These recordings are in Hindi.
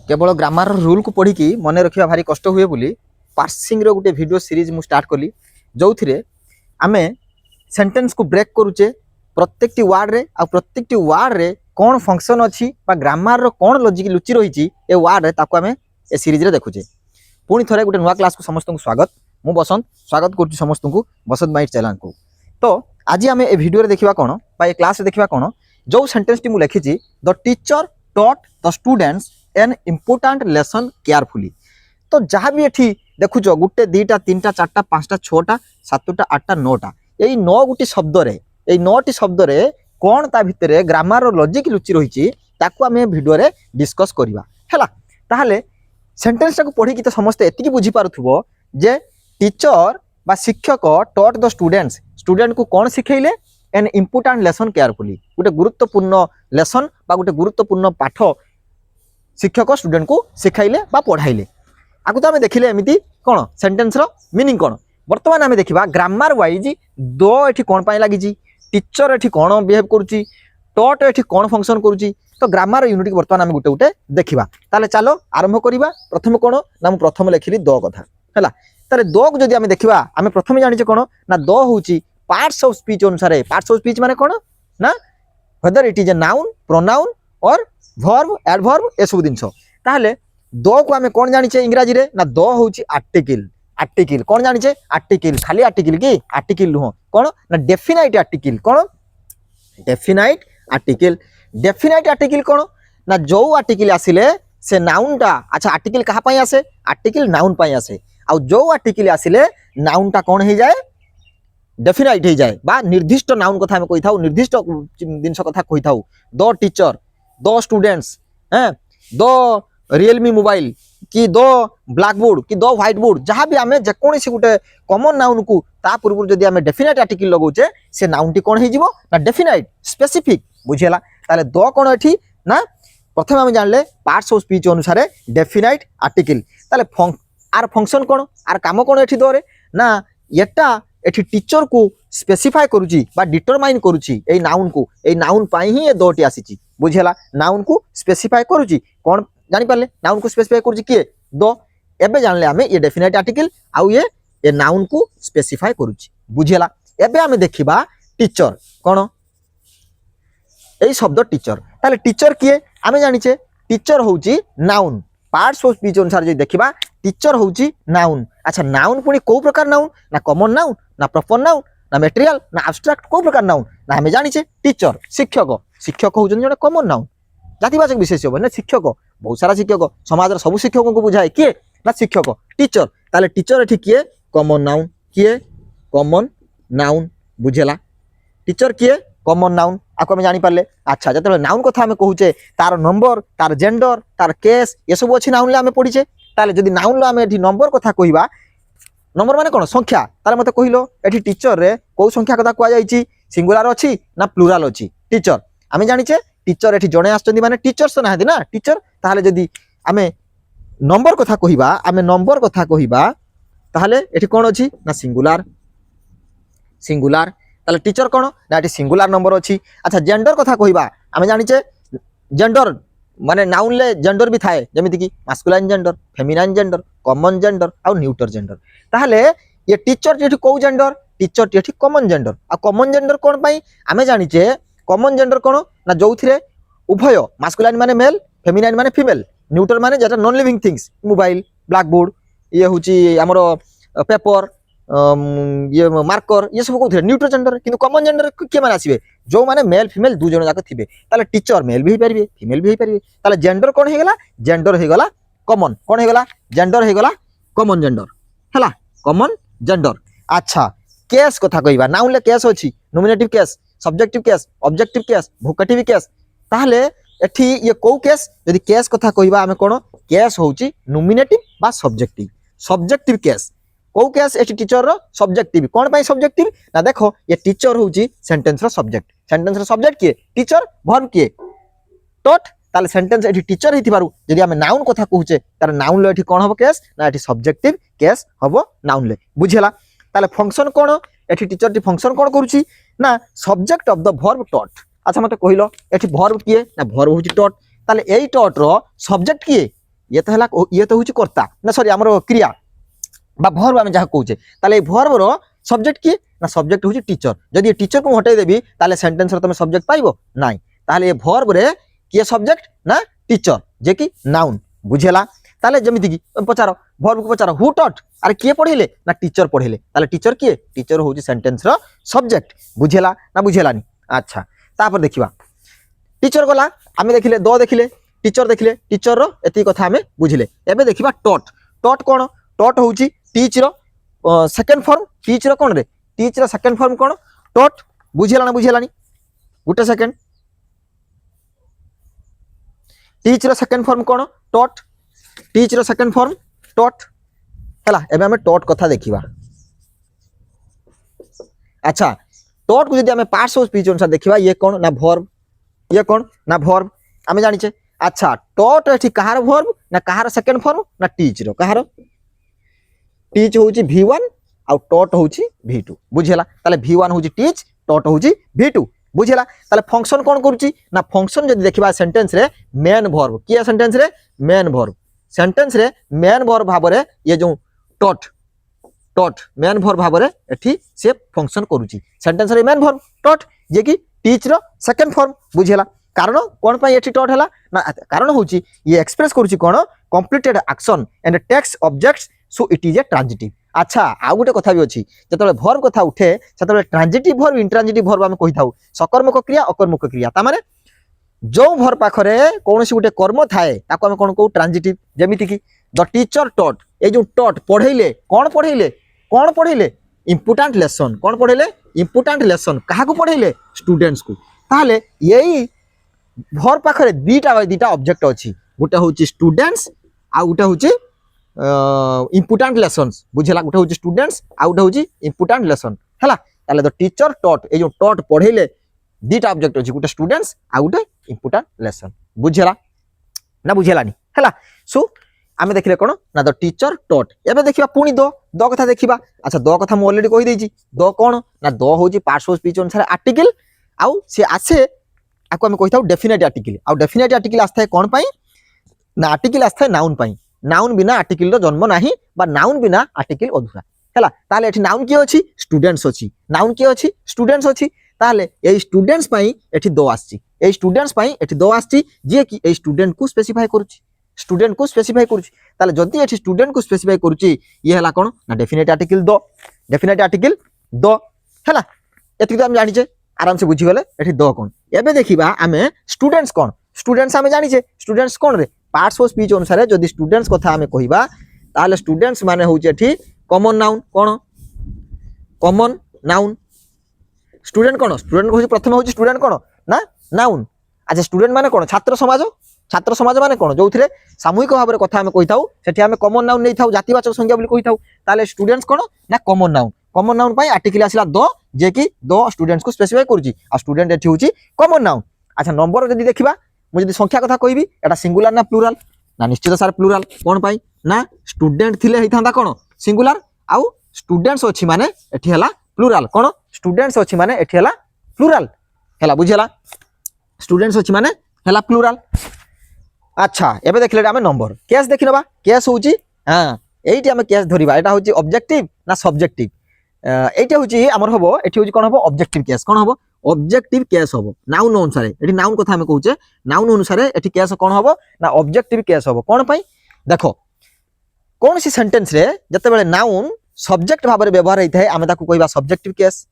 केवल ग्रामर रूल को पढ़ी कि मन रखा भारी कष्ट हुए बोली पार्सिंग रो गोटे वीडियो सीरीज मु स्टार्ट कली जो थे आमे सेंटेंस को ब्रेक करूचे प्रत्येक वार्ड रे आ प्रत्येक वार्ड रे कौन फंक्शन अच्छी ग्रामर रो कौन लॉजिक लुचि रही ए वार्ड रे ताको आमे ए सीरीज रे देखुचे। पुणी थरे गोटे नुआ क्लास को समस्त को स्वागत। मु बसंत स्वागत करुच्ची समस्त को बसंत माइट चैनल को। तो आज आमे ए वीडियो रे देखिबा कोन बा ए क्लास रे देखिबा कोन जो सेंटेंस टी मु लिखिची the teacher taught the students an important lesson carefully. तो जहाँ भी ये देखुच गोटे दुईटा तीन चार्टा पांचटा छटा सातटा आठटा नौटा यही नौ गोटी शब्द रे यही नौटी शब्द रे कौन ता भितर ग्रामर लॉजिक लुचि रही ताकू आम वीडियो रे डिस्कस करवा है। ताहले सेंटेंस टाक पढ़ी तो समस्ते एतिकी बुझी पारुथबो जे टीचर बा शिक्षक टॉट द स्टूडेंट्स स्टूडेंट को कौन शिखेले एन इम्पोर्टाट लेसन केयरफुली गोटे गुरुत्वपूर्ण लेसन बा गोटे गुरुत्वपूर्ण पाठ शिक्षक स्टूडेंट को शिखाइले बा पढ़ाइले। आगु तो आम देखिले एमती कौन सेंटेंस रो मीनिंग कौन बर्तमान आम देखा ग्रामर वाइज दो ये कौन पाई लगी टीचर ये कौन बिहेव करुच्ची टॉट ये कौन फंक्शन करुच्ची। तो ग्रामर यूनिट की बर्तमान आम गोटे गोटे देखा। ताले चलो आरंभ करवा। प्रथम कौन ना मुझे प्रथम लिखिली द कथा है। ताले द को जदि आम देखा आम प्रथम जाने कौन ना द हूँ पार्ट्स ऑफ स्पीच अनुसार पार्ट्स ऑफ स्पीच माने कौन ना whether it is a noun pronoun और वर्ब एडवर्ब ए सब जिनस। ताहले द को आम कौन जानिचे इंग्राजी रे ना द हूँ आर्टिकल। आर्टिकल कौन जानिचे आर्टिकल खाली आर्टिकल कि आर्टिकल नुह कौन ना डेफिनाइट आर्टिकल कौन डेफिनाइट आर्टिकल। डेफिनाइट आर्टिकल कौन ना जो आर्टिकल आसिले से नाउन टा अच्छा आर्टिकल कहा पाई आसे आर्टिकल नाउन पाई आसे आ जो आर्टिकल आसिले नाउन टा कौन हो जाए डेफिनाइट हो जाए बा निर्दिष्ट नाउन कथा हम कही था निर्दिष्ट जिनस कथा कही था। द टीचर द स्टूडेंट्स हैं द रियलमी मोबाइल कि द ब्लैकबोर्ड कि द व्हाइट बोर्ड जहाँ भी आम जेकोसी गोटे कॉमन नाउन को ता पूर्व जदि आम डेफिनाइट आर्टिकल लगौचे से नाउन टी कौन हो ना डेफिनाइट स्पेसिफिक बुझीला। ताले द कौन एठी ना प्रथम आम जानले पार्ट्स ऑफ स्पीच अनुसार डेफिनाइट आर्टिकल। ताले आर फंक्शन कौन आर काम कौन एठी दरे ना एटा एठी टीचर को स्पेसिफाई करुची बा डिटरमाइन करुची ए नाउन को ए नाउन पाई ही ए दोटी आसीची बुझीला। नाउन को स्पेसिफाई करुची कौन जानि पारले नाउन को स्पेसिफाई करुची किए द एबे जानले आमे ये डेफिनाइट आर्टिकल आउ ये नाउन को स्पेसिफाई करुची बुझीला। एबे आमे देखिबा टीचर कौन ए शब्द टीचर। ताले टीचर किए आमे जानिचे टीचर होउची नाउन पार्ट्स ऑफ स्पीच अनुसार जे देखिबा टीचर होउची नाउन। अच्छा नाउन पुनी को प्रकार नाउन ना कॉमन नाउन ना प्रॉपर नाउन ना मटेरियल ना एब्स्ट्रैक्ट को प्रकार नाउन ना हमें जानिचे टीचर शिक्षक शिक्षक होउछन जने कॉमन नाउन जातिवाचक विशेष हो ना शिक्षक बहुत सारा शिक्षक समाज सब शिक्षकों को बुझाए किए ना शिक्षक टीचर। ताले टीचर एठी किए कॉमन नाउन किए कॉमन नाउन बुझेला टीचर किए कॉमन नाउन आपको आम जानी पारे। अच्छा जो नाउन कथा आम कहूचे तार नंबर तार जेंडर तार केस ये सब अच्छी नाउन आम पढ़ीचे। ताले जदि नाउन आम एठी नंबर कथा कहवा नंबर माने कौन संख्या ताले मते कहिलो एठी टीचर रे को संख्या कथा कुआ जाईची सिंगुलर अच्छी ना प्लुराल अच्छी टीचर आम जानिचे टीचर एठी जणे आछचंदी माने टीचर्स नाहंदी ना टीचर। ताहले जदि आमे नंबर कथा कहिबा आमे नंबर कथा कहिबा ताहले एठी कोन अछि ना सिंगुलर सिंगुलर ताहले टीचर कोन ना एठी सिंगुलर नंबर अछि। अच्छा जेंडर कथा कहिबा आमे जानिचे जेंडर माने नाउन ले जेंडर भी थाए जेमिति कि masculine gender feminine gender common gender आ न्यूटर जेंडर। ताहले ये टीचर जेठी को जेंडर टीचर जेठी कॉमन जेंडर आ कॉमन जेंडर कोन पई आमे जानिचे कॉमन जेंडर कोन ना जोथिरे उभय मास्कुलाइन माने मेल फेमिनाइन माने फीमेल न्यूटर माने जेटा non living things mobile blackboard ये होची हमरो पेपर ये मार्कर ये सब को न्यूट्रल जेंडर किंतु कॉमन जेंडर के माने आसीबे जो माने मेल फीमेल दु जण जाक थिबे ताले टीचर मेल भी परिबे फीमेल भी परिबे। ताले जेंडर कोन हे गेला जेंडर हे गेला कॉमन कोन हे गेला जेंडर हे गेला कॉमन जेंडर हैला कॉमन जेंडर। अच्छा केस कथा कहबा नाउन ले केस अछि nominative case subjective case objective case vocative case. ताहले एठी ये को केस यदि केस कथा कहबा आमे कोन केस होउची नॉमिनेटिव बा सब्जेक्टिव सब्जेक्टिव केस को केस एठी टीचर रो सब्जेक्टिव कोन पई सब्जेक्टिव ना देखो ये टीचर होउची सेंटेंस रो सब्जेक्ट किए टीचर वर्ब किए टॉट ताले सेंटेंस एठी टीचर हिथिबारु जदि आमे नाउन कथा कहूचे तार नाउन ले एठी कोन हबो केस ना एठी सब्जेक्टिव केस हबो नाउन ले बुझेला। ताले फंक्शन कोन एठी टीचर टी फंक्शन कोन करूची ना subject of the verb taught. अच्छा मते कहिलो एठी वर्ब किए ना वर्ब होची टॉट ताले एई टॉट रो सब्जेक्ट किए ये तो है ये तो हूँ कर्ता ना सॉरी आमर क्रिया बा भर्ब आम जहाँ कौचे ताले भर्बर सब्जेक्ट किए ना सब्जेक्ट हूँ टीचर जदि टीचर को हटाई देवी ताले सेंटेंस तुम सब्जेक्ट पाइबो नाई ताले भर्ब रे किए सब्जेक्ट ना टीचर जे कि नाउन बुझेला ताले जमिति की पचार भर्ब को पचार हु टॉट अरे किए पढ़ेले ना टीचर पढ़ेले ताले टीचर किए टीचर हूँ सेंटेंस रो सब्जेक्ट बुझेला ना बुझेलानी अच्छा तापर देखिबा टीचर गला आमे देखिले दो देखिले टीचर रो एति कथा आमे बुझिले एबे देखिबा टॉट टॉट कोन टॉट होउची टीच रो सेकंड फॉर्म टीच रो कोन रे टीच रो सेकंड फॉर्म कोन टॉट बुझेला ना बुझेलानी गुटे सेकंड टीच रो सेकंड फॉर्म कोन टॉट टीच रो सेकंड फॉर्म टॉट हला एबे आमे टॉट कथा देखिबा अच्छा टॉट को जदि आमे पार्ट्स ऑफ स्पीच अनुसार देखिबा ये कोन ना वर्ब ये कोन ना वर्ब आमे जानिचे अच्छा टॉट एठी कहार वर्ब ना कहार सेकंड फॉर्म ना टीच रो कहार टीच होउची v1 आ टॉट होउची v2 बुझेला ताले v1 होउची टीच टॉट होउची v2 बुझेला ताले फंक्शन कोन करूची ना फंक्शन जदि देखिबा सेंटेंस रे मेन वर्ब किया सेंटेंस रे मेन वर्ब भाबरे ये जो टॉट टॉट मेन वर्ब भाबरे एठी से फंक्शन करूची सेंटेंस रे मेन वर्ब टॉट जे कि टीच रो सेकंड फॉर्म बुझेला कारण कोन पई एठी टॉट हला ना कारण होची ये एक्सप्रेस करूची कोन completed action and takes objects so it is a transitive अच्छा आ गुटे कथा भी अछि जतले वर्ब कथा उठे सेतले ट्रांजिटिव वर्ब इंट्रांजिटिव वर्ब हम कहि थाउ सकर्मक क्रिया अकर्मक क्रिया ता माने जो वर्ब पाखरे कोनसी गुटे कर्म थाए ताको हम कोन को ट्रांजिटिव जेमिति कि द टीचर टॉट ए जो टॉट पढैले कोन पढैले इंपोर्टेंट लेसन कोन पढैले इंपोर्टेंट लेसन काहा को पढैले स्टूडेंट्स को ताले यही वर्ब पाखरे दीटा ऑब्जेक्ट अछि गुटे होची स्टूडेंट्स आ गुटे होची इंपोर्टेंट लेसन्स बुझेला गुटे होची स्टूडेंट्स आ गुटे होची इंपोर्टेंट लेसन हला ताले द टीचर टॉट ए जो टॉट पढैले दीटा ऑब्जेक्ट अछि गुटे स्टूडेंट्स आ गुटे इंपोर्टेंट लेसन बुझेला ना बुझेलानी हला सो आमे देखिले कोन ना द टीचर टॉट एबे देखिबा पुनी दो कथा देखिबा अच्छा दो कथा मो ऑलरेडी कहि देछि दो कोन ना दो होची पार्ट्स ऑफ स्पीच अनुसार आर्टिकल आउ से आसे आको हम कहिथाउ डेफिनेट आर्टिकल आउ डेफिनेट आर्टिकल आस्थाय कोन पई ना आर्टिकल आस्थाय नाउन पई नाउन बिना आर्टिकल रो जन्म नाही बा नाउन बिना आर्टिकल अधूरा हला ताले एठी नाउन के अछि स्टूडेंट्स अछि नाउन के अछि स्टूडेंट्स अछि ताले ए स्टूडेंट्स पई एठी दो आछि ए स्टूडेंट्स पई एठी दो आछि जे कि ए स्टूडेंट को स्पेसिफाई करूछि ताले जदी एठी स्टूडेंट को स्पेसिफाई करूछि ये हला कोन ना डेफिनेट आर्टिकल दो हला एति हम जानि छे आराम से बुझी गले एठी दो कोन एबे देखिबा आमे स्टूडेंट्स आमे जानि छे स्टूडेंट्स कोन रे पार्ट्स ऑफ स्पीच अनुसार जदी स्टूडेंट्स कथा आमे कहिबा ताले स्टूडेंट्स माने होचे एठी कॉमन नाउन कोन कॉमन नाउन स्टूडेंट कोन स्टूडेंट होची प्रथम होची स्टूडेंट कोन ना नाउन अच्छा स्टूडेंट माने कोन छात्र समाज माने कोन जोथिरे सामूहिक भाबरे कथा हमें कहिथाउ सेठी हमें कॉमन नाउन नेथाउ जातिवाचक संज्ञा बोली कहिथाउ ताले स्टूडेंट्स कोन ना कॉमन नाउन पई आर्टिकल आसिला दो जे कि दो स्टूडेंट्स को स्पेसिफाई करूची आ स्टूडेंट एठी होची कॉमन नाउन अच्छा नंबर जदी देखिबा मु जदी संख्या कथा कहबी एटा सिंगुलर ना प्लुरल ना निश्चित सार प्लुरल कोन पई ना स्टूडेंट थिले हेइथांदा कोन सिंगुलर आउ स्टूडेंट्स अछि माने एठी हला प्लुरल कोन स्टूडेंट्स अछि माने एठी हला प्लुरल हला बुझेला स्टूडेंट्स अछि माने हला प्लुरल अच्छा एबे देखले आमे नंबर केस देखिनबा केस होची हां एइटी आमे केस धरिबा एटा होची ऑब्जेक्टिव ना सब्जेक्टिव एइटा होची हमर हबो एठी होची कोन हबो ऑब्जेक्टिव केस कोन हबो ऑब्जेक्टिव केस हबो नाउन अनुसार एठी नाउन कथा हमें कहूचे नाउन अनुसार एठी केस कोन हबो ना ऑब्जेक्टिव केस हबो कोन पई देखो कोन सी सेंटेंस रे जते बेले नाउन सब्जेक्ट भाबरे व्यवहार हेइथाय आमे ताकू कहबा सब्जेक्टिव केस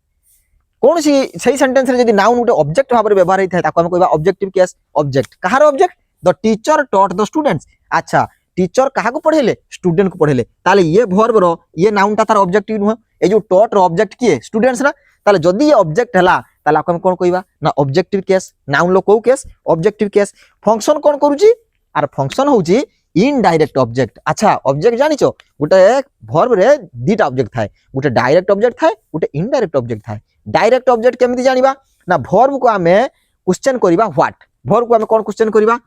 कोन सी सही सेंटेंस रे जदी नाउन उटे ऑब्जेक्ट भाबरे व्यवहार हेइथाय ताकू आमे कहबा objective case object Kahar object the teacher taught the students अच्छा टीचर कहा को पढ़ेले स्टूडेंट को पढ़ेले ताले ये वर्ब रो ये नाउन ता तार ऑब्जेक्टिव नुह ए जो टॉट रो ऑब्जेक्ट किए स्टूडेंट्स ना ताले जदी ये ऑब्जेक्ट हला ताले हम कोन कहबा ना ऑब्जेक्टिव केस नाउन लो को केस ऑब्जेक्टिव केस फंक्शन कोन करूची आर फंक्शन होची इनडायरेक्ट ऑब्जेक्ट अच्छा ऑब्जेक्ट जानिचो गुटे वर्ब रे दीटा ऑब्जेक्ट थाए गुटे डायरेक्ट ऑब्जेक्ट थाए गुटे इनडायरेक्ट ऑब्जेक्ट थाए डायरेक्ट ऑब्जेक्ट केमिति जानिबा ना वर्ब को हमें क्वेश्चन करिबा व्हाट वर्ब को हमें कोन क्वेश्चन करिबा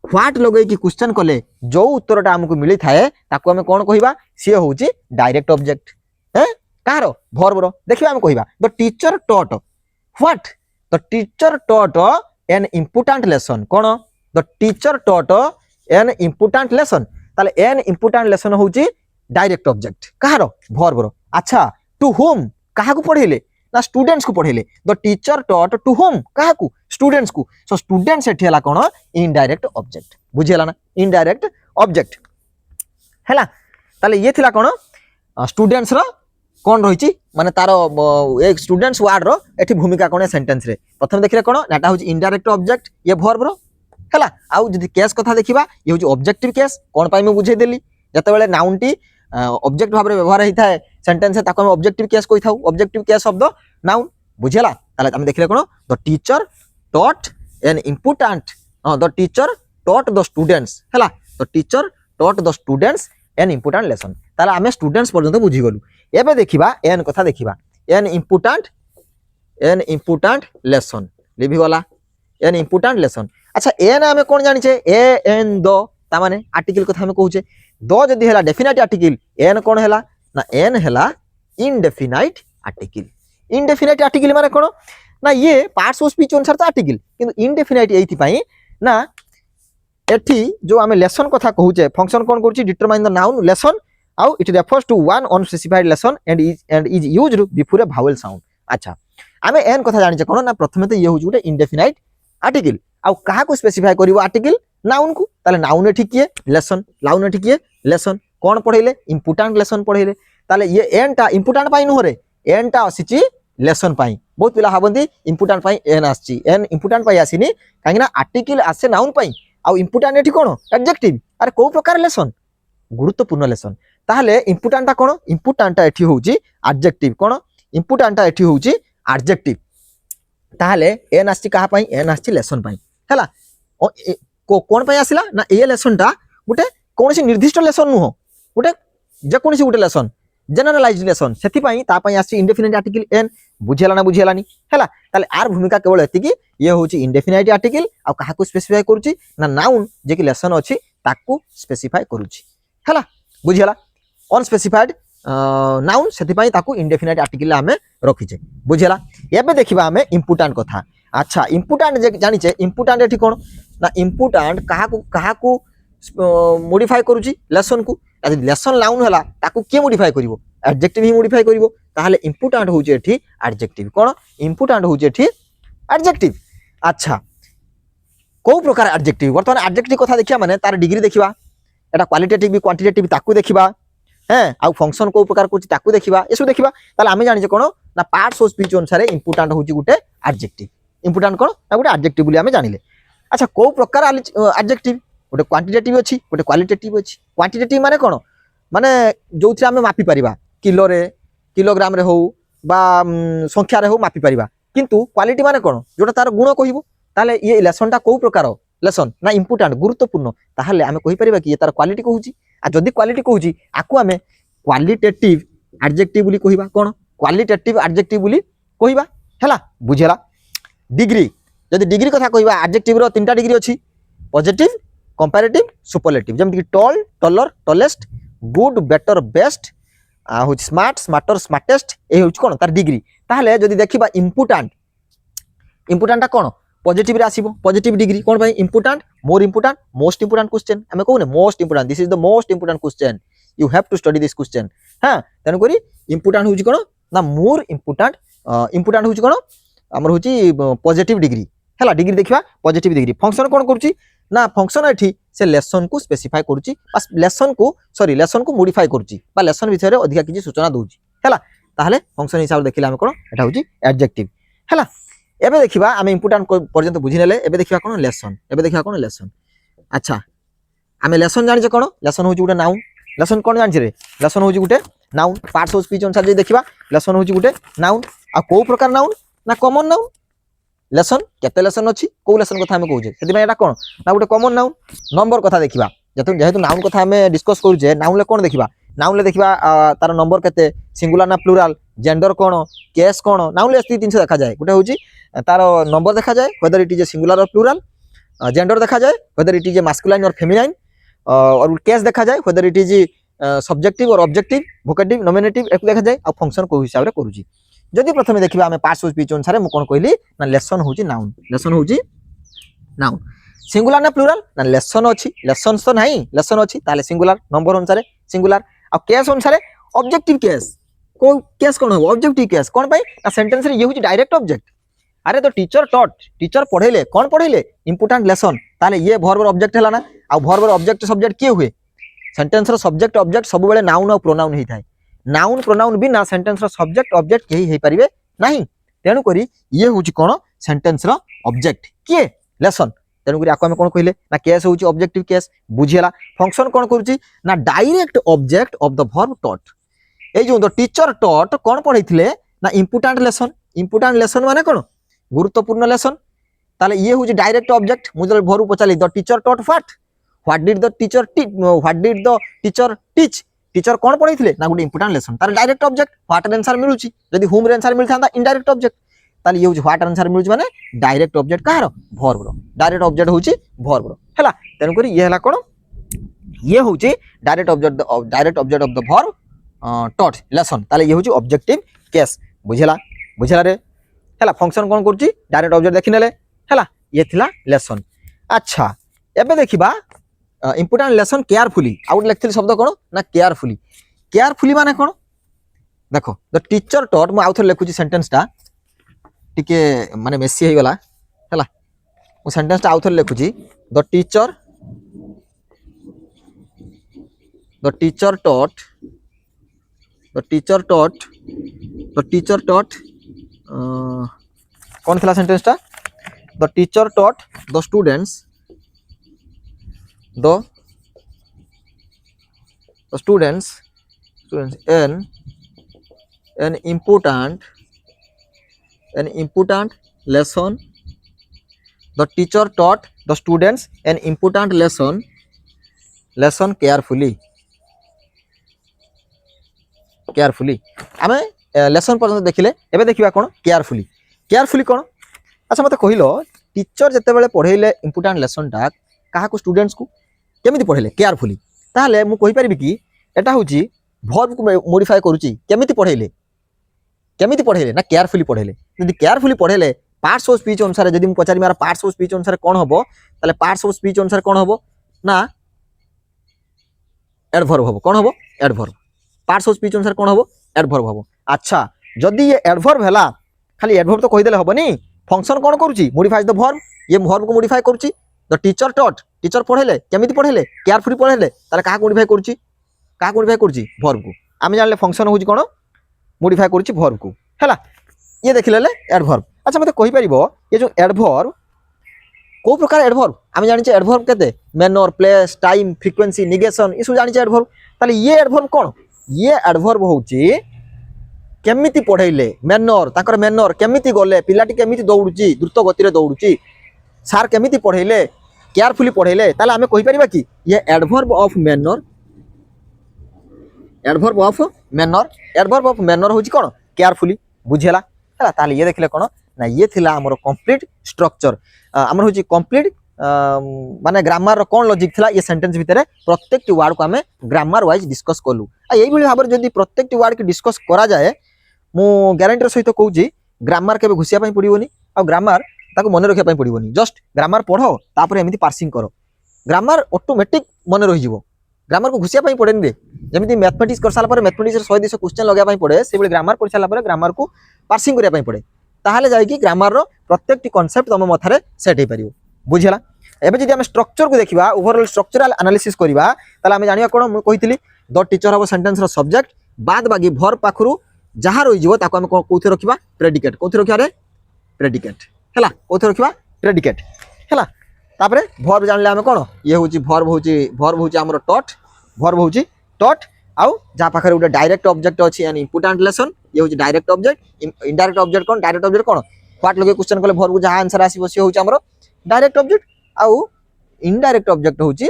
व्हाट लगे कि क्वेश्चन कले जो उत्तरटा हमको मिली थाए ताको हमें कोन कहिबा सी होची डायरेक्ट ऑब्जेक्ट हैं कारो वर्ब रो देखिबा हम कहिबा the teacher taught what the teacher taught an important lesson कोन the teacher taught an important lesson ताले एन इंपोर्टेंट लेसन होउची डायरेक्ट ऑब्जेक्ट कहार वर्ब रो अच्छा टू होम कहा को पढेले ना स्टूडेंट्स को पढेले the teacher taught to whom कहा को स्टूडेंट्स को सो स्टूडेंट्स एठी हला कोन इनडायरेक्ट ऑब्जेक्ट बुझियला ना इनडायरेक्ट ऑब्जेक्ट हैला ताले ये थिला कोन स्टूडेंट्स रो कोन रहिची माने तारो एक स्टूडेंट्स वर्ड रो एठी भूमिका कोन सेंटेंस रे प्रथम देखिले कोन नाटा होची इनडायरेक्ट ऑब्जेक्ट ये वर्ब रो हैला आउ जदी केस कथा देखिबा ये होची ऑब्जेक्टिव केस कोन पाई मैं बुझे देली जते बेले नाउन टी ऑब्जेक्ट भाबरे व्यवहार हिता है सेंटेंस ताको हम ऑब्जेक्टिव केस कोइ थाउ objective case of the noun बुझेला ताले हम देखिले कोन the teacher taught an important the teacher taught the students हैला the teacher taught the students an important lesson ताले हमें स्टूडेंट्स पर्यंत बुझी गलु एबे देखिबा एन कथा देखिबा एन इंपोर्टेंट लेसन लिभि गला एन इंपोर्टेंट लेसन अच्छा एन हमें कोन जानि छे ए एन द ता माने आर्टिकल कथा हमें कहू छे द जदी हैला डेफिनेट आर्टिकल एन कोन हैला ना एन हैला इनडेफिनाइट आर्टिकल माने कोन ना ये पार्ट्स ऑफ स्पीच अनुसार तो आर्टिकल किंतु इनडेफिनाइट एथि पई ना एठी जो आमे लेसन कथा कहू छे फंक्शन कोन करछि determine the noun lesson how it refers to one unspecified lesson and is used before a vowel sound अच्छा आमे एन कथा जानि छे कोन ना प्रथमे तो ये होउ गुटे इनडेफिनाइट आर्टिकल आउ कहा को स्पेसिफाई करिवो आर्टिकल नाउन को ताले नाउन एठी किए लेसन नाउन एठी किए लेसन कोन पढैले इंपोर्टेंट लेसन पढैले ताले ये एन टा इंपोर्टेंट पाई नो रे एन टा आसीची लेसन पाई बहुत पिला हाबंदी इंपोर्टेंट पाई एन आसी एन इंपोर्टेंट पाई आसीनी काहेना आर्टिकल आसे नाउन पाई आउ इंपोर्टेंट एठी कोन एडजेक्टिव अरे को प्रकार लेसन गुरुत्वपूर्ण लेसन ताहले इंपोर्टेंट कोन इंपोर्टेंट एठी होउची एडजेक्टिव कोन इंपोर्टेंट एठी होउची एडजेक्टिव ताहले एन आसी कहा पाई एन आसी लेसन पाई हैला कोन पाई आसिला ना ए लेसन टा गुटे कोनसी निर्दिष्ट लेसन नु हो गुटे जे कोनसी गुटे लेसन जनरलाइज्ड लेसन सेति पाई ता पाई आसी इंडेफिनाइट आर्टिकल एन बुझेलानी हैला ताले आर भूमिका केवल एति कि ये होची इंडेफिनाइट आर्टिकल आ कहा को स्पेसिफाई करूची ना नाउन जे कि लेसन अछि ताकू स्पेसिफाई करूची हैला बुझेला अनस्पेसिफाइड नाउन सेति पाई ताकू इंडेफिनाइट आर्टिकल आमे रखिचे बुझेला एबे देखिबा आमे इंपोर्टेंट कथा अच्छा इंपोर्टेंट जे जानि छे इंपोर्टेंट एठी कोन ना इंपोर्टेंट कहा को मॉडिफाई करूची लेसन को यदि लेसन नाउन हला ताकू के मॉडिफाई करिवो एडजेक्टिव ही मॉडिफाई करिवो ताहले इंपोर्टेंट होउची एठी एडजेक्टिव कोन इंपोर्टेंट होउची एठी एडजेक्टिव अच्छा को प्रकार एडजेक्टिव वर्तमान एडजेक्टिव कथा देखिया माने तार डिग्री देखिबा एटा क्वालिटेटिव भी क्वांटिटेटिव ताकू देखिबा हैं आ फंक्शन को प्रकार करछि ताकू देखिबा एसु देखिबा ताले आमे जानि जे कोन ना पार्ट्स ऑफ स्पीच अनुसार इंपोर्टेंट होउची गुटे एडजेक्टिव इंपोर्टेंट कोन ना गुटे एडजेक्टिव बोली आमे जानिले अच्छा को प्रकार एडजेक्टिव गोटे क्वांटिटेटिव अछि गोटे क्वालिटेटिव अछि क्वांटिटेटिव माने कोन माने जोथि आमे मापी परिबा किलो रे किलोग्राम रे हो बा संख्या रे हो मापी परिबा किंतु क्वालिटी माने कोन जोटा तार गुण कहिबो ताले ये लेसनटा को प्रकार लेसन ना इंपोर्टेंट गुरुत्वपूर्ण ताहले आमे कहि परिबा कि ये तार क्वालिटी कहूची आ जदी क्वालिटी कहूची आकु आमे क्वालिटेटिव एडजेक्टिव बोली कहिबा कोन क्वालिटेटिव एडजेक्टिव बोली कहिबा हैला बुझेला डिग्री जदी डिग्री कथा कहिबा एडजेक्टिव रो तीनटा डिग्री अछि पॉजिटिव कंपैरेटिव सुपरलेटिव जेमति कि tall taller tallest good better best होच स्मार्ट स्मार्टर स्मार्टेस्ट ए होच कोन तार डिग्री ताहले जदी देखिबा इंपोर्टेंट कोन पॉजिटिव रे आसीबो पॉजिटिव डिग्री कोन भाई important more important most important question हमें कहूने most important this is the most important question you have to study this question हां तने करी इंपोर्टेंट होची कोन ना मोर इंपोर्टेंट होची कोन हमर होची पॉजिटिव डिग्री हैला डिग्री देखिबा पॉजिटिव डिग्री फंक्शन कोन करूची ना फंक्शन एठी से लेसन को स्पेसिफाई करूची बस लेसन को मॉडिफाई करूची बा लेसन विषय रे अधिक किछि सूचना दोउची हैला ताहले फंक्शन हिसाब देखिला हम कोन एटा होची एडजेक्टिव हैला एबे देखिबा आमे इंपोर्टेंट पर्यंत बुझि नेले एबे देखिबा कोन लेसन अच्छा आमे लेसन जानि जे कोन लेसन होची गुटे नाउन लेसन कोन जानि रे लेसन होची गुटे नाउन पार्ट्स ऑफ स्पीच अनुसार जे देखिबा लेसन होची गुटे नाउन आ को प्रकार नाउन ना कॉमन नाउन लेसन केते लेसन अछि को लेसन कथा हमें कहूजे सेति एटा कोन ना गुटे कॉमन नाउन नंबर कथा देखिबा जेहेतु नाउन कथा हमें डिस्कस करूजे नाउन ले कोन देखिबा नाउन ले देखिबा तार नंबर केते सिंगुलर ना प्लुराल जेंडर कोन केस कोन नाउन ले स्थिति 300 देखा जाए गुटे होची तार नंबर देखा जाए whether it is a singular और प्लुराल जेंडर देखा जाए whether it is A masculine और फेमिनाइन और केस देखा जाए वेदर इट इज सब्जेक्टिव और ऑब्जेक्टिव वोकेटिव नॉमिनेटिव एक देखा जाए आ फंक्शन को हिसाब रे करूची जदि प्रथमे देखिबा हमें पार्ट्स ऑफ स्पीच अनुसार मु कोन कहली ना लेसन होची नाउन सिंगुलर ना प्लूराल ना लेसन अछि लेसन्स तो नाही लेसन अछि ताले सिंगुलर नंबर अनुसार सिंगुलर आ केस अनुसार ऑब्जेक्टिव केस को केस कोन हो ऑब्जेक्टिव केस कोन पई ना सेंटेंस रे ये होची डायरेक्ट ऑब्जेक्ट अरे तो टीचर टॉट टीचर पढेले कोन पढेले इंपोर्टेंट लेसन ताले ये वर्ब रो ऑब्जेक्ट हला ना आ वर्ब रो ऑब्जेक्ट सब्जेक्ट के हुए सेंटेंस रो सब्जेक्ट ऑब्जेक्ट सब बेले नाउन और प्रोनाउन ही थाए नाउन प्रोनाउन बिना सेंटेंस रो सब्जेक्ट ऑब्जेक्ट केही हे परिबे नाही तेनु करी ये होची कोन सेंटेंस रो ऑब्जेक्ट के लेसन तेनु करी आको हम कोन कहिले ना केस होची ऑब्जेक्टिव केस बुझियला फंक्शन कोन करूची ना direct object of the verb taught ए जो द टीचर टॉट कोन पढैथिले ना इंपोर्टेंट लेसन माने कोन गुरुत्वपूर्ण लेसन ताले ये होची डायरेक्ट ऑब्जेक्ट मुझे भरू पचाली the teacher taught what did the teacher teach teacher कोन पढैथिले ना गुड इंपोर्टेंट लेसन तार डायरेक्ट ऑब्जेक्ट व्हाट आंसर मिलुची यदि होम रे आंसर मिलथांदा इनडायरेक्ट ऑब्जेक्ट ताले ये होची व्हाट आंसर मिलुची माने डायरेक्ट ऑब्जेक्ट कहारो वर्ब रो डायरेक्ट ऑब्जेक्ट होची वर्ब रो हला तेनु करी ये हला कोन ये होची direct object of the verb taught lesson ताले ये होची ऑब्जेक्टिव केस बुझला रे हला फंक्शन कोन करची डायरेक्ट ऑब्जेक्ट देखिनेले हला ये थिला लेसन अच्छा एबे देखिबा इंपोर्टेंट लेसन केयरफुली आउट लेखथिल शब्द कोन ना केयरफुली माने कोन देखो द टीचर टॉट मु आउथर लेखुची सेंटेंस टा टिके माने मेसी हे गला हला मु सेंटेंस टा आउथर लेखुची द टीचर टॉट कौन थिला सेंटेंस टा the teacher taught the students an important lesson the teacher taught the students an important lesson carefully आमे लेसन पर्यंत देखिले एबे देखिबा कोन केयरफुली कोन अच्छा मते कहिलो टीचर जते बेले पढेले इंपोर्टेंट लेसन टा काहा को स्टूडेंट्स को केमिति पढेले केयरफुली ताले मु कहि परिबि कि एटा होची वर्ब को मॉडिफाई करूची केमिति पढेले ना केयरफुली पढेले यदि केयरफुली पढेले पार्ट्स ऑफ स्पीच अनुसार यदि मु पचारि मारा पार्ट्स ऑफ स्पीच अनुसार कोन हबो ताले पार्ट्स ऑफ स्पीच अनुसार कोन हबो ना एडवर्ब हबो कोन हबो एडवर्ब पार्ट्स ऑफ स्पीच अनुसार कोन हबो एडवर्ब हबो अच्छा जदि ये एडवर्ब हला खाली एडवर्ब तो कहि देले हबनी फंक्शन कोन करूची मॉडिफाइज द वर्ब ये वर्ब को मॉडिफाई करूची द टीचर टॉट टीचर पढेले केमिति पढेले केयरफुली पढेले ताले काहा मॉडिफाई करूची वर्ब को आमे जानले फंक्शन होची कोन मॉडिफाई करूची वर्ब को हला ये देखिले एडवर्ब अच्छा मते कहि परिबो ये जो एडवर्ब को प्रकार एडवर्ब आमे जानि छ एडवर्ब केते manner place time frequency negation इसु जानि छ एडवर्ब ताले ये एडवर्ब कोन ये एडवर्ब होची केमिति पढैले मैनर केमिति गले पिलाटी केमिति दौडुची द्रुत गति रे दौडुची सार केमिति पढैले केयरफुली पढैले ताले आमे कहि परिबा कि ये एडवर्ब ऑफ मैनर होची कोन केयरफुली बुझेला हला ताले ये देखले कोन ना ये थिला हमर कंप्लीट स्ट्रक्चर हमर होची कंप्लीट माने ग्रामर रो कोन लॉजिक थिला ये सेंटेंस भितरे प्रत्येक वर्ड को हमें ग्रामर वाइज डिस्कस करलु आ एई भली भाबर जदी प्रत्येक वर्ड के डिस्कस करा जाए मु गारंटी सहित कहूची ग्रामर केबे घुसिया पई पड़िबोनी आ ग्रामर ताको मन रखिया पई पड़िबोनी जस्ट ग्रामर पढो तापर एमिति पार्सिंग करो ग्रामर ऑटोमेटिक मन रहि जिवो ग्रामर को घुसिया पई पड़ेनी रे जेमिति मैथमेटिक्स कर साला पर मैथमेटिक्स 100 200 क्वेश्चन लगा पई पड़े से बेले ग्रामर पढ़ साला पर ग्रामर को पार्सिंग करिया पई पड़े ताहाले जाय कि ग्रामर रो प्रत्येक कांसेप्ट तम मथारे सेट हे परियो बुझिला एबे जदि हम स्ट्रक्चर को देखिबा ओवरऑल स्ट्रक्चरल एनालिसिस करिबा ताले हम जानिया कोन मु कहितली द टीचर हबो सेंटेंस रो सब्जेक्ट बाद बाकी भर पाखरु जहा रहि जिवो ताको हम कोथे रखिबा प्रेडिकेट कोथे रखिया रे प्रेडिकेट हला कोथे रखिबा प्रेडिकेट हला तापरे वर्ब जानले हम कोन ये होची वर्ब होची हमर टॉट आउ जा पाखरे उडे डायरेक्ट ऑब्जेक्ट अछि एन इंपोर्टेंट लेसन ये होची direct object indirect object cone direct object cone what लगे क्वेश्चन कले वर्ब को जहा आंसर आसीबो से होची हमर डायरेक्ट ऑब्जेक्ट आउ इनडायरेक्ट ऑब्जेक्ट होची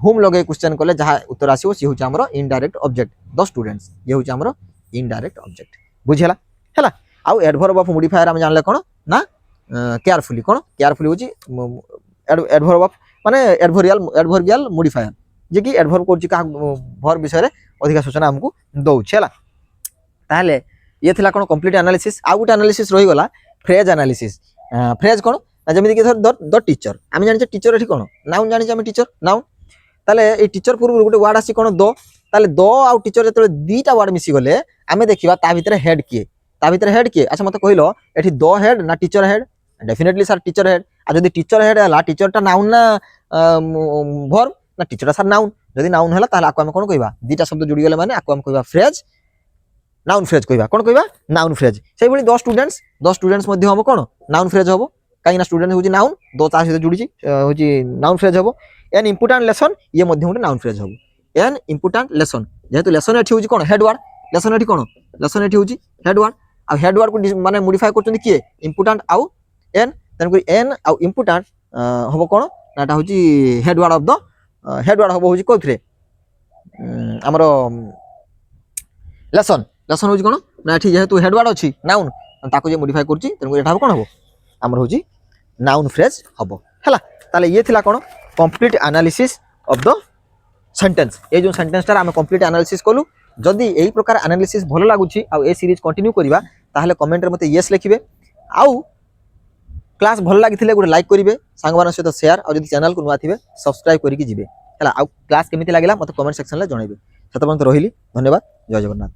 होम लगे क्वेश्चन कले जहा उत्तर आसीबो से होची हमर इनडायरेक्ट ऑब्जेक्ट द स्टूडेंट्स ये होची हमर इनडायरेक्ट ऑब्जेक्ट बुझेला हला आउ एडवर्ब ऑफ मॉडिफायर हम जानले कोन ना केयरफुली होची एडवर्ब ऑफ माने एडवर्बियल मॉडिफायर जे कि एडवर्ब करची का वर्ब विषय रे अधिक सूचना हमकु दउ छला ताले ये थिला कोन कंप्लीट एनालिसिस आ गुटे एनालिसिस रहि गला फ्रेज एनालिसिस फ्रेज कोन না যেমিତିকি ধর দ টিচর আমি জানিছে টিচর এটি কোণ নাউন জানিছে আমি টিচর নাউন তাহলে এই টিচর পূর্ব গোটে ওয়ার্ড আসি কোণ দ তাহলে দ আউ টিচর যেতবে দুইটা ওয়ার্ড মিশি গলে আমি দেখিবা তা ভিতরে হেড কিয়ে তা ভিতরে হেড কিয়ে আচ্ছা মতে কহিল এটি দ হেড না teacher head definitely sir teacher head আর যদি টিচর হেড হলা টিচরটা নাউন না ভার্ব না টিচরটা স্যার নাউন যদি নাউন হলা তাহলে আকু আমি কোণ কইবা দুইটা শব্দ জুড়ি গলে মানে আকু আমি কইবা ফ্রেজ নাউন ফ্রেজ কইবা কোণ কইবা নাউন ফ্রেজ সেইভাবে 10 স্টুডেন্টস মধ্যে হবো কোণ নাউন ফ্রেজ হবো কাইনা না স্টুডেন্ট হচ্ছে নাউন দ তা সহিত জুড়িছি হচ্ছে নাউন ফ্রেজ হবো এন ইম্পর্টান্ট লেসন ইয়ে মধ্যে গোটে নাউন ফ্রেজ হবো এন ইম্পর্টান্ট লেসন যেহেতু লেসন এটি হচ্ছে কোণ হেড ওয়ার্ড লেসন এটি কোণ লেসন এটি হচ্ছে হেড ওয়ার্ড আর হেড ওয়ার্ড মানে মডিফাই করছেন কিয়ে ইম্পর্টান্ট আউ এন তেমনি এন আউ ইম্পর্টান্ট হবো কোণ না এটা হচ্ছে head word of the head word হবো হচ্ছে কোথিরে আমার লেসন লেসন হচ্ছে কোণ না এটি যেহেতু হেড ওয়ার্ড ଅଛି নাউন তাকে যে মডিফাই করছি তেমনি এটা হবো কোণ হবো আমার হচ্ছে নাউন ফ্রেজ হবো হেলা তাহলে ইয়ে থিলা কোণ কমপ্লিট আনালিସିସ୍ অফ দ সেন্টেন্স এই যে সেন্টেন্সটা আমি কমপ্লিট আনালিସିସ୍ কলু যদি এই প্রকার আনালিସିସ୍ ভালো লাগুছি আর এই সিরিজ কন্টিনিউ করিবা তাহলে কমেন্টরে মতে ইয়েস লিখিবে আউ ক্লাস ভালো লাগিଥିଲେ গোটে লাইক করিবে সাংবানের সহিত শেয়ার আর যদি চ্যানেল কু নুয়া থিবে সবস্ক্রাইব করিকি ଯିବେ হেলা আউ ক্লাস কেমিতি লাগিলা মতে কমেন্ট সেকশন রে জଣାইবে সেটা পর্যন্ত রহিলি ধন্যবাদ জয় জগন্নাথ।